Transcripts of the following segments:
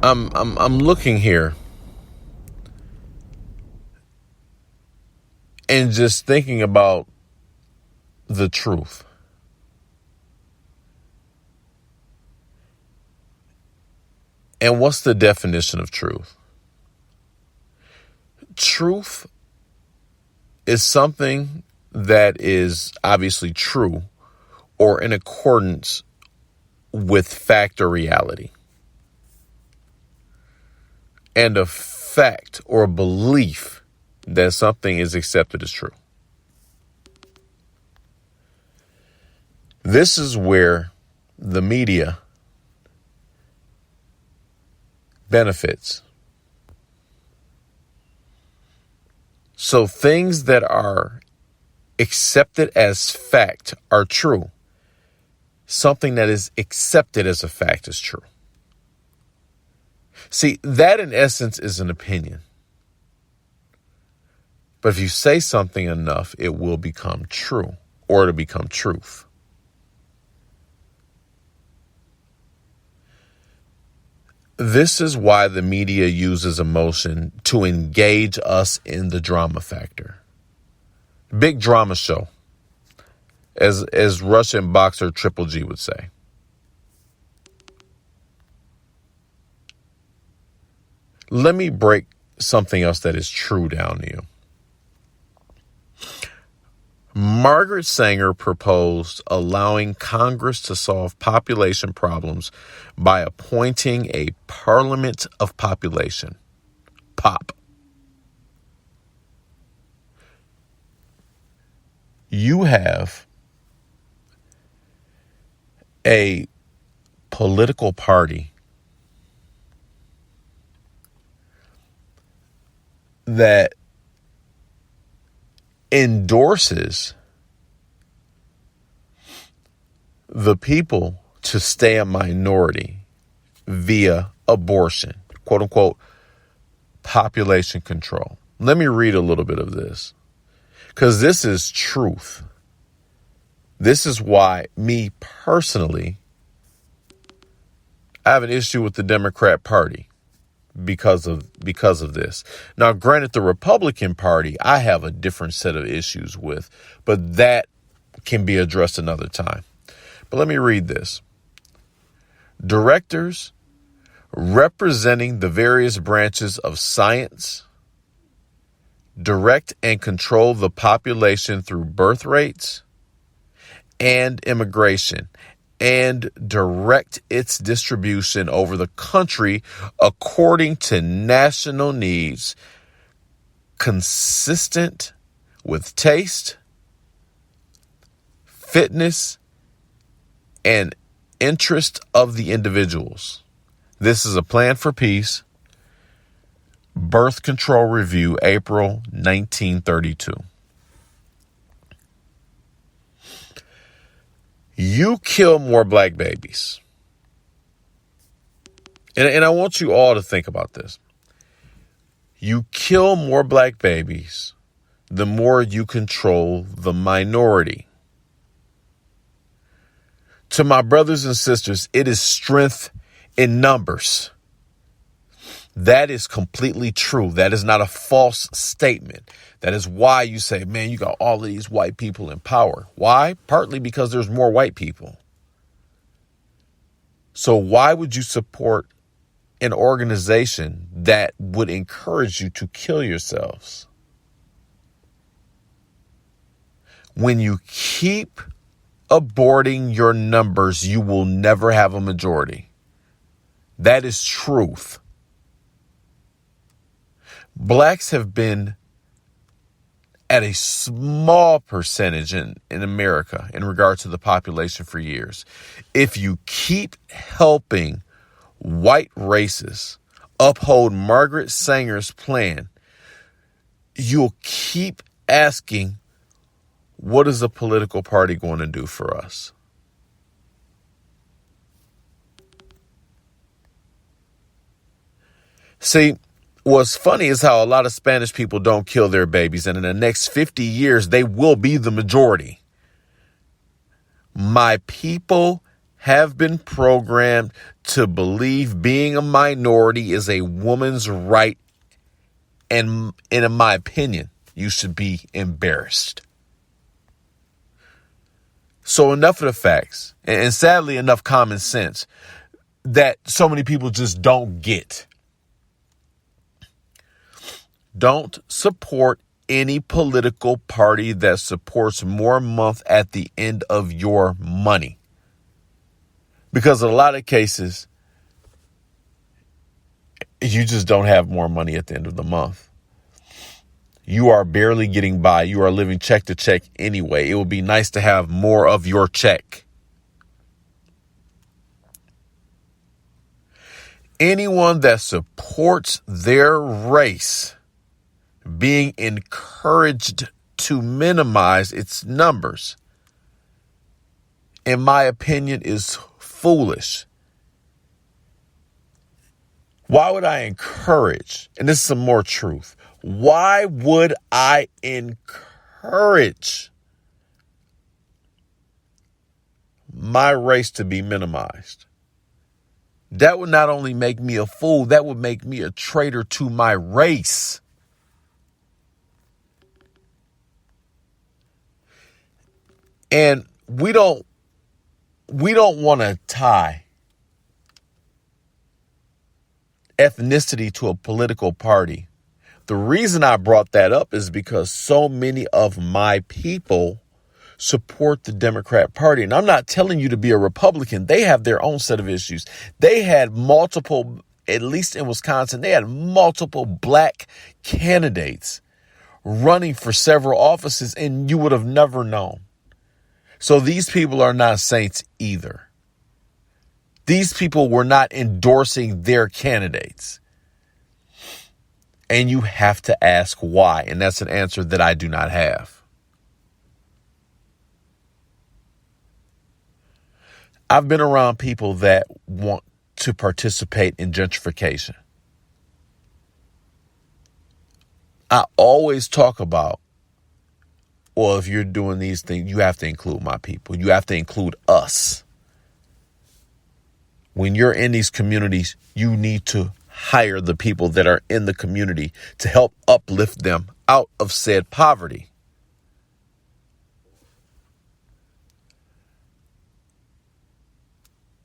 I'm looking here and just thinking about the truth. And what's the definition of truth? Truth is something that is obviously true or in accordance with fact or reality. And a fact or a belief that something is accepted as true. This is where the media benefits. So things that are accepted as fact are true. Something that is accepted as a fact is true. See, that in essence is an opinion. But if you say something enough, it will become true or it'll become truth. This is why the media uses emotion to engage us in the drama factor. Big drama show, as Russian boxer Triple G would say. Let me break something else that is true down to you. Margaret Sanger proposed allowing Congress to solve population problems by appointing a Parliament of Population, POP. You have a political party that endorses the people to stay a minority via abortion, quote unquote, population control. Let me read a little bit of this because this is truth. This is why me personally, I have an issue with the Democrat Party because of this. Now, granted, the Republican Party, I have a different set of issues with, but that can be addressed another time. But let me read this. Directors representing the various branches of science direct and control the population through birth rates and immigration, and direct its distribution over the country according to national needs, consistent with taste, fitness, and interest of the individuals. This is a plan for peace. Birth Control Review, April 1932. You kill more black babies. And I want you all to think about this. You kill more black babies, the more you control the minority. To my brothers and sisters, it is strength in numbers. That is completely true. That is not a false statement. That is why you say, man, you got all of these white people in power. Why? Partly because there's more white people. So why would you support an organization that would encourage you to kill yourselves? When you keep aborting your numbers, you will never have a majority. That is truth. Blacks have been at a small percentage in America in regard to the population for years. If you keep helping white races uphold Margaret Sanger's plan, you'll keep asking, what is a political party going to do for us? See, what's funny is how a lot of Spanish people don't kill their babies, and in the next 50 years, they will be the majority. My people have been programmed to believe being a minority is a woman's right. And in my opinion, you should be embarrassed. So enough of the facts, and sadly enough common sense that so many people just don't get. Don't support any political party that supports more month at the end of your money. Because in a lot of cases, you just don't have more money at the end of the month. You are barely getting by. You are living check to check anyway. It would be nice to have more of your check. Anyone that supports their race being encouraged to minimize its numbers, in my opinion, is foolish. Why would I encourage? And this is some more truth. Why would I encourage my race to be minimized? That would not only make me a fool, that would make me a traitor to my race. And we don't want to tie ethnicity to a political party. The reason I brought that up is because so many of my people support the Democrat Party. And I'm not telling you to be a Republican. They have their own set of issues. They had multiple, at least in Wisconsin, they had multiple black candidates running for several offices, and you would have never known. So these people are not saints either. These people were not endorsing their candidates. And you have to ask why. And that's an answer that I do not have. I've been around people that want to participate in gentrification. I always talk about, well, if you're doing these things, you have to include my people. You have to include us. When you're in these communities, you need to hire the people that are in the community to help uplift them out of said poverty.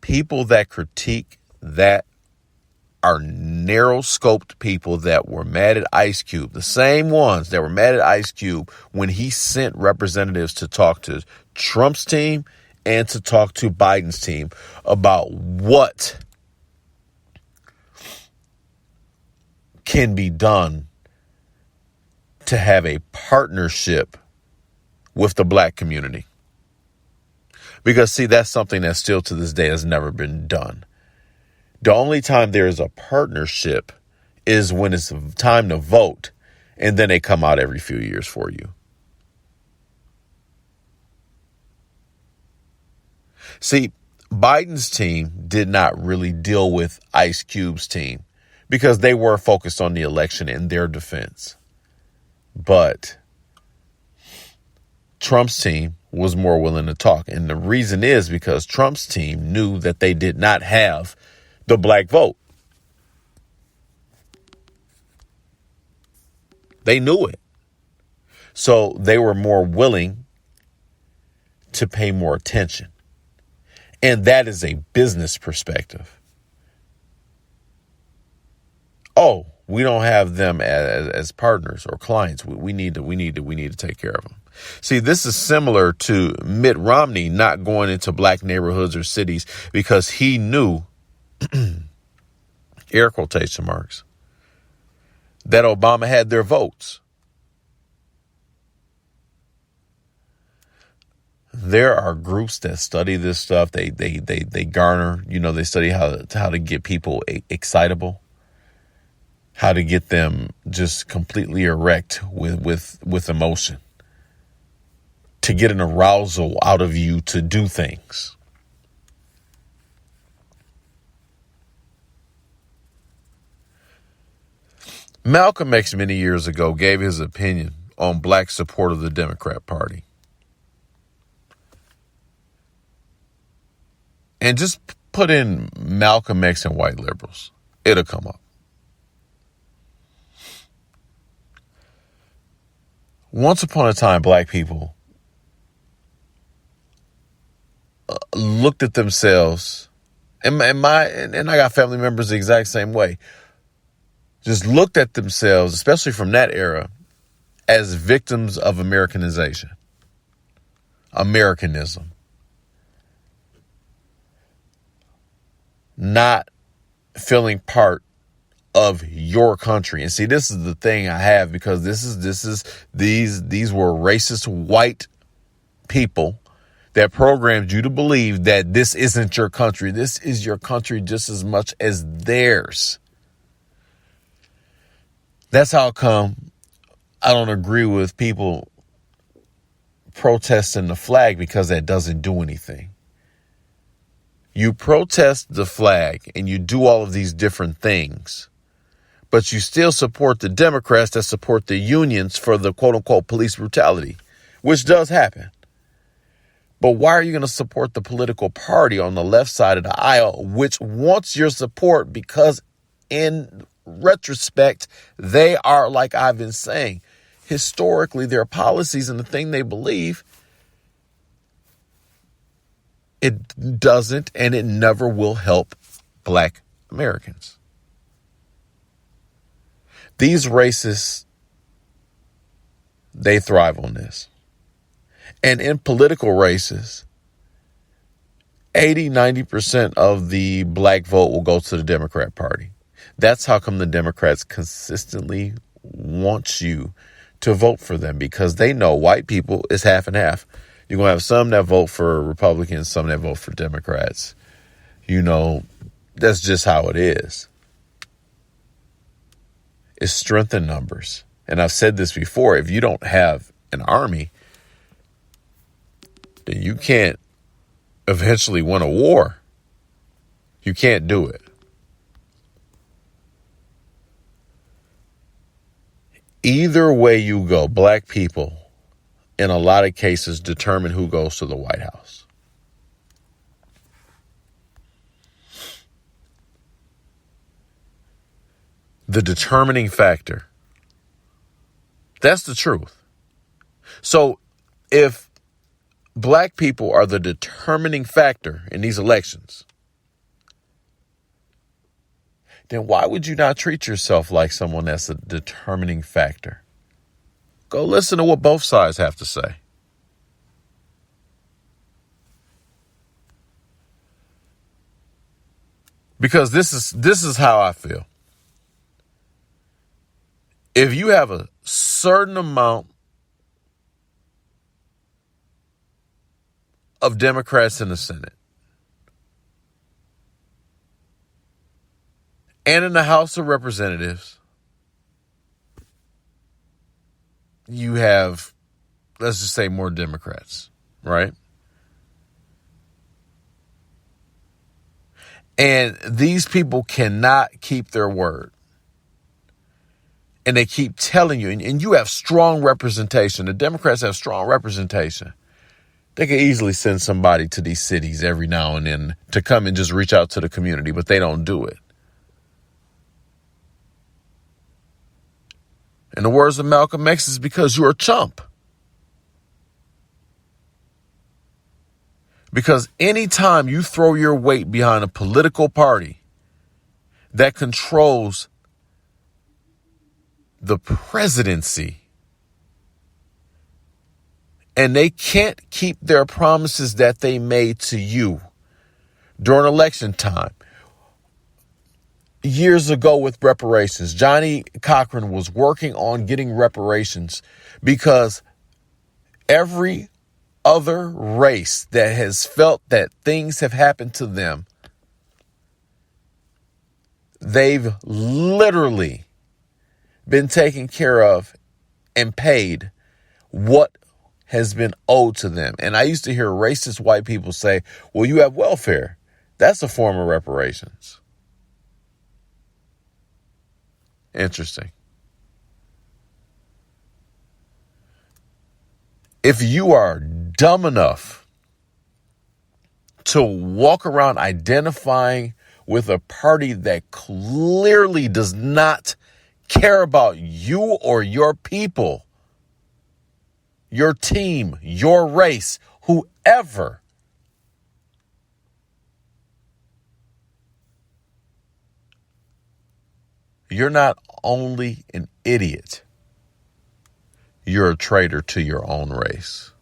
People that critique that are narrow-scoped people that were mad at Ice Cube, the same ones that were mad at Ice Cube when he sent representatives to talk to Trump's team and to talk to Biden's team about what can be done to have a partnership with the black community. Because, see, that's something that still to this day has never been done. The only time there is a partnership is when it's time to vote, and then they come out every few years for you. See, Biden's team did not really deal with Ice Cube's team because they were focused on the election and their defense. But Trump's team was more willing to talk. And the reason is because Trump's team knew that they did not have the black vote. They knew it. So they were more willing to pay more attention. And that is a business perspective. Oh, we don't have them as partners or clients. We need to take care of them. See, this is similar to Mitt Romney not going into black neighborhoods or cities because he knew, air quotation marks, that Obama had their votes. There are groups that study this stuff. They garner, they study how to get people excitable, how to get them just completely erect with emotion, to get an arousal out of you to do things. Malcolm X many years ago gave his opinion on black support of the Democrat Party. And just put in Malcolm X and white liberals. It'll come up. Once upon a time, black people looked at themselves, and I got family members the exact same way, just looked at themselves, especially from that era, as victims of Americanization, Americanism. Not feeling part of your country. And see, this is the thing I have, because these were racist white people that programmed you to believe that this isn't your country. This is your country just as much as theirs. That's how come I don't agree with people protesting the flag, because that doesn't do anything. You protest the flag and you do all of these different things, but you still support the Democrats that support the unions for the quote unquote police brutality, which does happen. But why are you going to support the political party on the left side of the aisle, which wants your support? Because in retrospect, they are, like I've been saying, historically, their policies and the thing they believe, it doesn't and it never will help black Americans. These racists, they thrive on this. And in political races, 80-90% of the black vote will go to the Democrat Party. That's how come the Democrats consistently want you to vote for them, because they know white people is half and half. You're going to have some that vote for Republicans, some that vote for Democrats. You know, that's just how it is. It's strength in numbers. And I've said this before, if you don't have an army, then you can't eventually win a war. You can't do it. Either way you go, black people, in a lot of cases, determine who goes to the White House. The determining factor. That's the truth. So if black people are the determining factor in these elections, then why would you not treat yourself like someone that's a determining factor? Go listen to what both sides have to say. Because this is how I feel. If you have a certain amount of Democrats in the Senate and in the House of Representatives, you have, let's just say, more Democrats, right? And these people cannot keep their word. And they keep telling you, and you have strong representation. The Democrats have strong representation. They could easily send somebody to these cities every now and then to come and just reach out to the community, but they don't do it. In the words of Malcolm X, it's because you're a chump. Because anytime you throw your weight behind a political party that controls the presidency, and they can't keep their promises that they made to you during election time. Years ago with reparations, Johnny Cochran was working on getting reparations because every other race that has felt that things have happened to them, they've literally been taken care of and paid what has been owed to them. And I used to hear racist white people say, well, you have welfare. That's a form of reparations. Interesting. If you are dumb enough to walk around identifying with a party that clearly does not care about you or your people, your team, your race, whoever, you're not only an idiot, you're a traitor to your own race.